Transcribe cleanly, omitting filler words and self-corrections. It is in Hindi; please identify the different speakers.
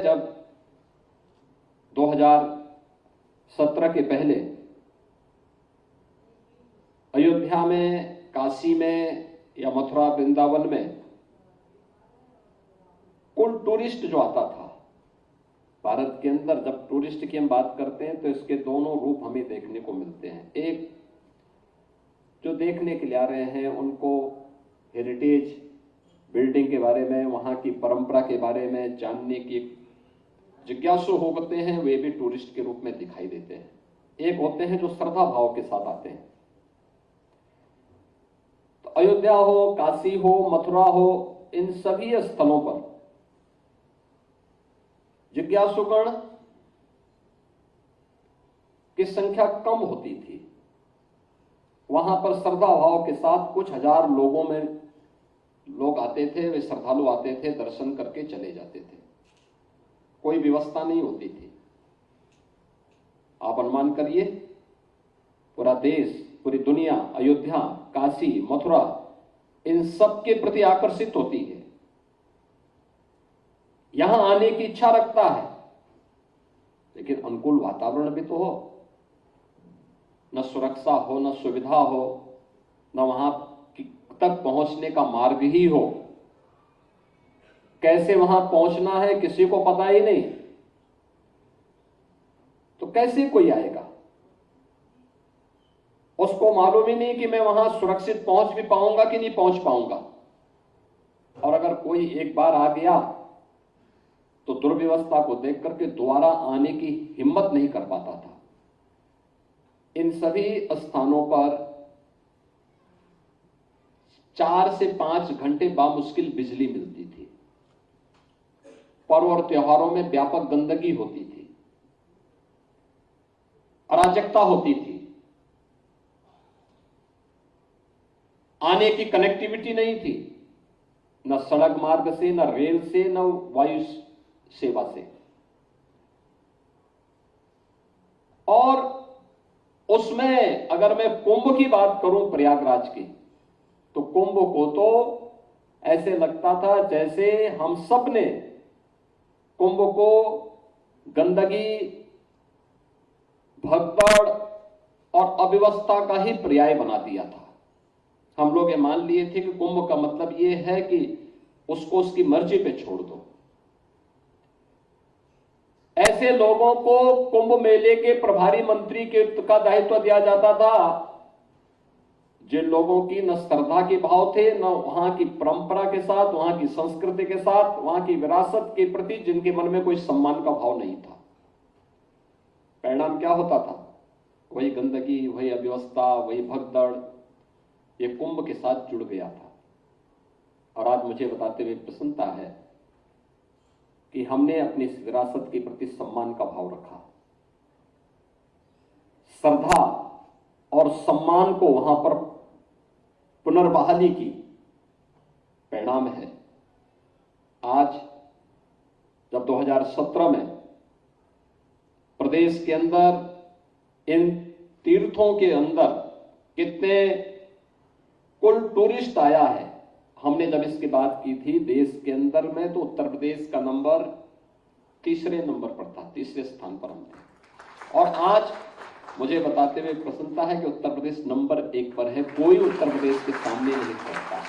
Speaker 1: जब 2017 के पहले अयोध्या में, काशी में या मथुरा वृंदावन में कुल टूरिस्ट जो आता था, भारत के अंदर जब टूरिस्ट की हम बात करते हैं तो इसके दोनों रूप हमें देखने को मिलते हैं। एक जो देखने के लिए आ रहे हैं, उनको हेरिटेज बिल्डिंग के बारे में, वहां की परंपरा के बारे में जानने की जिज्ञासु होते हैं, वे भी टूरिस्ट के रूप में दिखाई देते हैं। एक होते हैं जो श्रद्धा भाव के साथ आते हैं। तो अयोध्या हो, काशी हो, मथुरा हो, इन सभी स्थलों पर जिज्ञासुगण की संख्या कम होती थी। वहां पर श्रद्धा भाव के साथ कुछ हजार लोगों में लोग आते थे, वे श्रद्धालु आते थे, दर्शन करके चले जाते थे। कोई व्यवस्था नहीं होती थी। आप अनुमान करिए, पूरा देश, पूरी दुनिया अयोध्या, काशी, मथुरा इन सब के प्रति आकर्षित होती है, यहां आने की इच्छा रखता है, लेकिन अनुकूल वातावरण भी तो हो। न सुरक्षा हो, न सुविधा हो, न वहां तक पहुंचने का मार्ग ही हो। कैसे वहां पहुंचना है किसी को पता ही नहीं, तो कैसे कोई आएगा? उसको मालूम ही नहीं कि मैं वहां सुरक्षित पहुंच भी पाऊंगा कि नहीं पहुंच पाऊंगा। और अगर कोई एक बार आ गया तो दुर्व्यवस्था को देख करके दोबारा आने की हिम्मत नहीं कर पाता था। इन सभी स्थानों पर 4 से 5 घंटे बामुश्किल बिजली मिलती थी। पर्व और त्योहारों में व्यापक गंदगी होती थी, अराजकता होती थी, आने की कनेक्टिविटी नहीं थी, न सड़क मार्ग से, न रेल से, न वायु सेवा से। और उसमें अगर मैं कुंभ की बात करूं, प्रयागराज की, तो कुंभ को तो ऐसे लगता था जैसे हम सब ने कुंभ को गंदगी, भगदड़ और अव्यवस्था का ही पर्याय बना दिया था। हम लोग ये मान लिए थे कि कुंभ का मतलब ये है कि उसको उसकी मर्जी पे छोड़ दो। ऐसे लोगों को कुंभ मेले के प्रभारी मंत्री का दायित्व दिया जाता था, जिन लोगों की न श्रद्धा के भाव थे, न वहां की परंपरा के साथ, वहां की संस्कृति के साथ, वहां की विरासत के प्रति जिनके मन में कोई सम्मान का भाव नहीं था। परिणाम क्या होता था? वही गंदगी, वही अव्यवस्था, वही भगदड़, ये कुंभ के साथ जुड़ गया था। और आज मुझे बताते हुए प्रसन्नता है कि हमने अपनी इस विरासत के प्रति सम्मान का भाव रखा, श्रद्धा और सम्मान को वहां पर पुनर्बहाली की। परिणाम है आज जब 2017 में प्रदेश के अंदर इन तीर्थों के अंदर कितने कुल टूरिस्ट आया है। हमने जब इसकी बात की थी देश के अंदर में, तो उत्तर प्रदेश का नंबर तीसरे नंबर पर था, तीसरे स्थान पर हम थे। और आज मुझे बताते हुए प्रसन्नता है कि उत्तर प्रदेश नंबर 1 पर है। कोई उत्तर प्रदेश के सामने नहीं खड़ा।